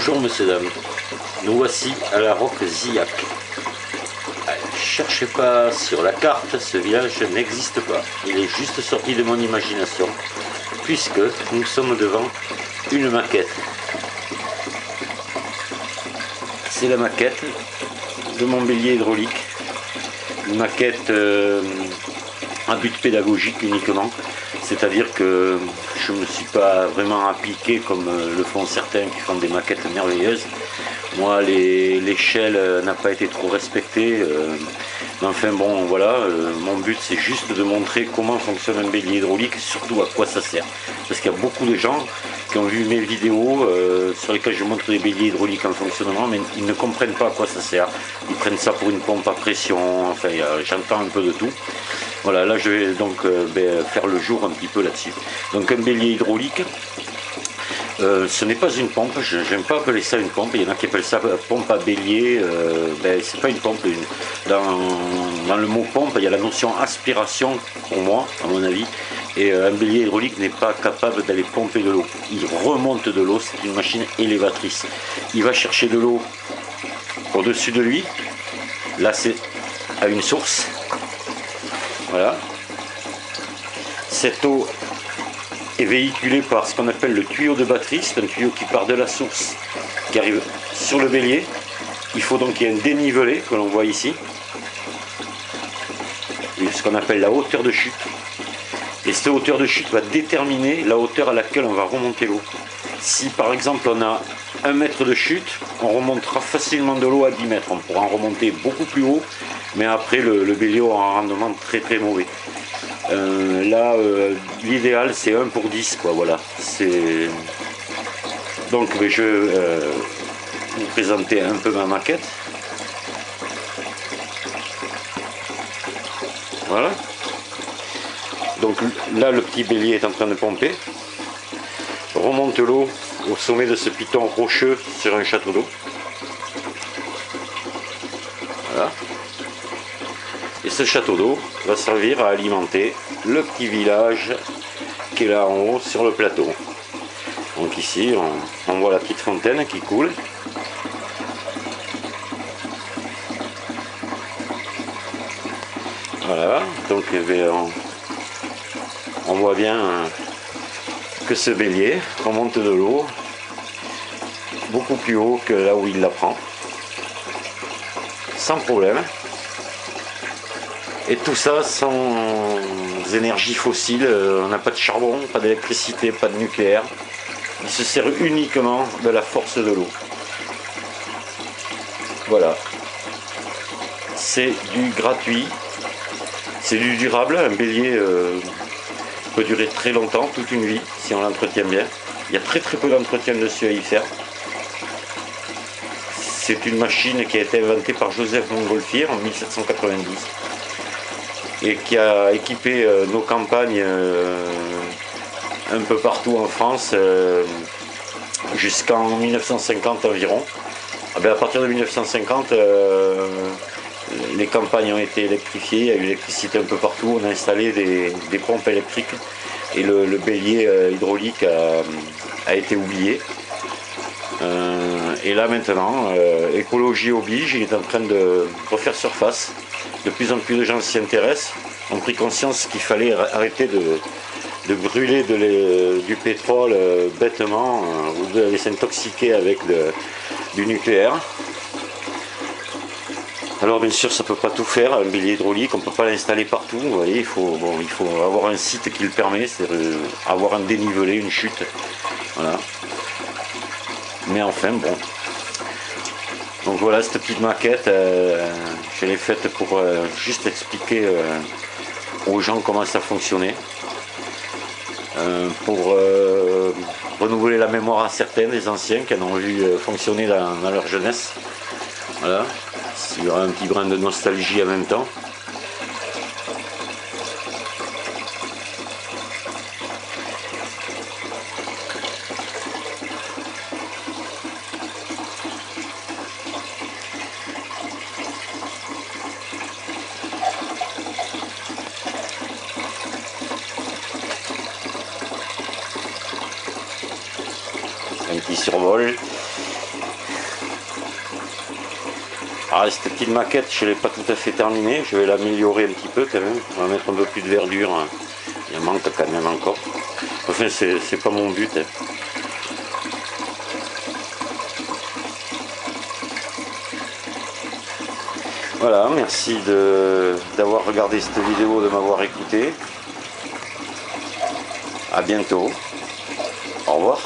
Bonjour messieurs dames, nous voici à la Roque Zillac. Cherchez pas sur la carte, ce village n'existe pas. Il est juste sorti de mon imagination, puisque nous sommes devant une maquette. C'est la maquette de mon bélier hydraulique. Une maquette à but pédagogique uniquement. C'est-à-dire que je ne me suis pas vraiment appliqué comme le font certains qui font des maquettes merveilleuses. Moi, l'échelle n'a pas été trop respectée. Mais enfin bon, voilà, mon but c'est juste de montrer comment fonctionne un bélier hydraulique et surtout à quoi ça sert. Parce qu'il y a beaucoup de gens qui ont vu mes vidéos sur lesquelles je montre des béliers hydrauliques en fonctionnement, mais ils ne comprennent pas à quoi ça sert. Ils prennent ça pour une pompe à pression, enfin j'entends un peu de tout. Voilà, là je vais donc faire le jour un petit peu là-dessus. Donc un bélier hydraulique, ce n'est pas une pompe, je n'aime pas appeler ça une pompe, il y en a qui appellent ça pompe à bélier, c'est pas une pompe. Dans le mot pompe, il y a la notion aspiration pour moi, à mon avis, et un bélier hydraulique n'est pas capable d'aller pomper de l'eau. Il remonte de l'eau, c'est une machine élévatrice. Il va chercher de l'eau au-dessus de lui, là c'est à une source, voilà. Cette eau est véhiculé par ce qu'on appelle le tuyau de batterie. C'est un tuyau qui part de la source, qui arrive sur le bélier. Il faut donc qu'il y ait un dénivelé que l'on voit ici, ce qu'on appelle la hauteur de chute. Et cette hauteur de chute va déterminer la hauteur à laquelle on va remonter l'eau. Si par exemple on a 1 mètre de chute, on remontera facilement de l'eau à 10 mètres. On pourra en remonter beaucoup plus haut, mais après le bélier aura un rendement très très mauvais. Là, l'idéal c'est 1 pour 10, quoi, voilà. Donc je vais vous présenter un peu ma maquette. Voilà. Donc là, le petit bélier est en train de pomper. Remonte l'eau au sommet de ce piton rocheux sur un château d'eau. Voilà. Et ce château d'eau va servir à alimenter le petit village qui est là en haut sur le plateau. Donc ici, on voit la petite fontaine qui coule. Voilà, donc on voit bien que ce bélier remonte de l'eau beaucoup plus haut que là où il la prend, sans problème. Et tout ça sans énergie fossile, on n'a pas de charbon, pas d'électricité, pas de nucléaire. Il se sert uniquement de la force de l'eau. Voilà. C'est du gratuit, c'est du durable. Un bélier peut durer très longtemps, toute une vie, si on l'entretient bien. Il y a très très peu d'entretien dessus à y faire. C'est une machine qui a été inventée par Joseph Montgolfier en 1790. Et qui a équipé nos campagnes un peu partout en France jusqu'en 1950 environ. À partir de 1950, les campagnes ont été électrifiées, il y a eu l'électricité un peu partout, on a installé des pompes électriques et le bélier hydraulique a été oublié. Et là maintenant, écologie oblige, il est en train de refaire surface. De plus en plus de gens s'y intéressent, ont pris conscience qu'il fallait arrêter de brûler du pétrole bêtement ou de s'intoxiquer avec du nucléaire. Alors bien sûr ça ne peut pas tout faire, un bélier hydraulique, on ne peut pas l'installer partout, vous voyez, il faut avoir un site qui le permet, c'est-à-dire avoir un dénivelé, une chute. Voilà. Mais enfin bon. Donc voilà, cette petite maquette, je l'ai faite pour juste expliquer aux gens comment ça fonctionnait, pour renouveler la mémoire à certains des anciens qui en ont vu fonctionner dans leur jeunesse. Voilà, il y aura un petit brin de nostalgie en même temps. Un petit survol. Alors cette petite maquette, je ne l'ai pas tout à fait terminée, je vais l'améliorer un petit peu quand même, on va mettre un peu plus de verdure, hein. Il en manque quand même encore. Enfin c'est pas mon but, hein. Voilà, merci d'avoir regardé cette vidéo, de m'avoir écouté. À bientôt. Au revoir.